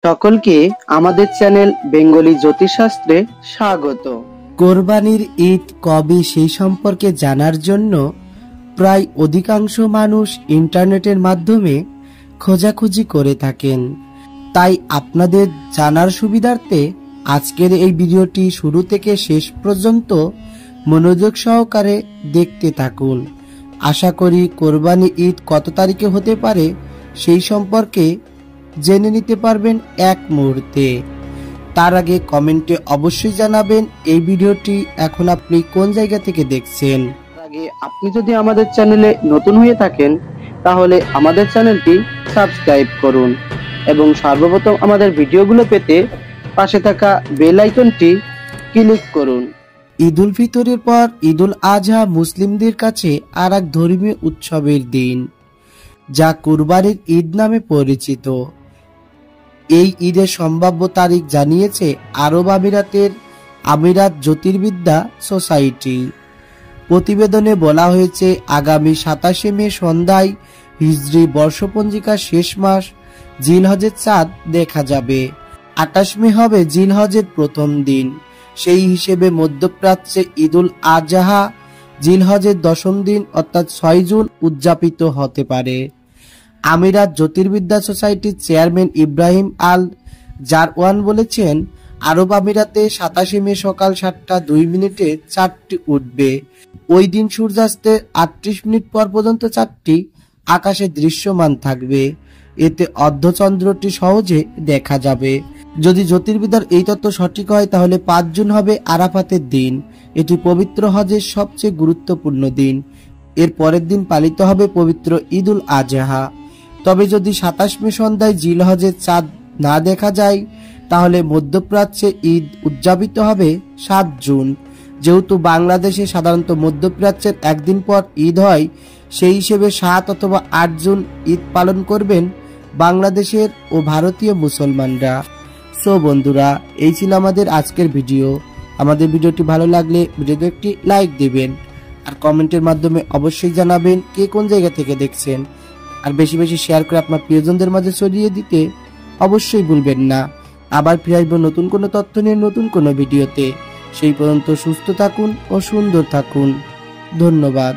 সকলকে আমাদের channel Bengali জ্যোতিষশাস্ত্রে স্বাগত। কোরবানির ঈদ কবে সেই সম্পর্কে জানার জন্য প্রায় অধিকাংশ মানুষ ইন্টারনেটের মাধ্যমে খোঁজাখুঁজি করে থাকেন। তাই আপনাদের জানার সুবিধার্থে আজকের এই ভিডিওটি শুরু থেকে শেষ পর্যন্ত মনোযোগ সহকারে দেখতে থাকুন। আশা করি কোরবানি ঈদ কত তারিখে হতে পারে সেই সম্পর্কে জেনে নিতে পারবেন এক মুহূর্তে। তার আগে কমেন্টে অবশ্যই জানাবেন এই ভিডিওটি এখন আপনি কোন জায়গা থেকে দেখছেন। তার আগে আপনি যদি আমাদের চ্যানেলে নতুন হয়ে থাকেন তাহলে আমাদের চ্যানেলটি সাবস্ক্রাইব করুন এবং সর্বপ্রথম আমাদের ভিডিওগুলো পেতে পাশে থাকা বেল আইকনটি ক্লিক করুন। ঈদ উল ফিতরের পর ঈদ উল আজহা মুসলিমদের কাছে আর এক ধর্মীয় উৎসবের দিন, যা কুরবানির ঈদ নামে পরিচিত। এই ঈদের সম্ভাব্য তারিখ জানিয়েছে আরব আমিরাতের আমিরাত জ্যোতির্বিদ্যা সোসাইটি। প্রতিবেদনে বলা হয়েছে আগামী 27 মে সন্ধ্যায় হিজরি বর্ষপঞ্জিকার শেষ মাস জিলহজের চাঁদ দেখা যাবে। 28 মে হবে জিলহজের প্রথম দিন। সেই হিসেবে মধ্যপ্রাচ্যে ঈদ উল আজহা জিলহজের 10ম দিন অর্থাৎ 6 জুন উদযাপিত হতে পারে। আমিরাত জ্যোতির্বিদ্যা সোসাইটির চেয়ারম্যান ইব্রাহিম আল জারওয়ান বলেছেন, আরব আমিরাতে 27 মে সকাল 7:02 চাঁদটি উঠবে। ওই দিন সূর্যাস্তের 38 মিনিট পর পর্যন্ত চাঁদটি আকাশে দৃশ্যমান থাকবে। এতে অর্ধচন্দ্রটি সহজে দেখা যাবে। যদি জ্যোতির্বিদ্যার এই তত্ত্ব সঠিক হয় তাহলে 5 জুন হবে আরাফাতের দিন। এটি পবিত্র হজের সবচেয়ে গুরুত্বপূর্ণ দিন। এর পরের দিন পালিত হবে পবিত্র ঈদ উল আজহা। তবে যদি 27 মে সন্ধ্যায় জিলহজের চাঁদ না দেখা যায় তাহলে মধ্যপ্রাচ্যে ঈদ উদযাপিত হবে 7 জুন। যেহেতু বাংলাদেশে সাধারণত মধ্যপ্রাচ্যের একদিন পর ঈদ হয়, সেই হিসেবে 7 অথবা 8 জুন ঈদ পালন করবেন বাংলাদেশের ও ভারতীয় মুসলমানরা। সো বন্ধুরা, এই ছিল আমাদের আজকের ভিডিও। আমাদের ভিডিওটি ভালো লাগলে ভিডিওতে একটি লাইক দিবেন আর কমেন্টের মাধ্যমে অবশ্যই জানাবেন কে কোন জায়গা থেকে দেখছেন। আর বেশি বেশি শেয়ার করে আপনার প্রিয়জনদের মাঝে ছড়িয়ে দিতে অবশ্যই ভুলবেন না। আবার ফিরে আসবো নতুন কোনো তথ্য নিয়ে নতুন কোনো ভিডিওতে। সেই পর্যন্ত সুস্থ থাকুন ও সুন্দর থাকুন। ধন্যবাদ।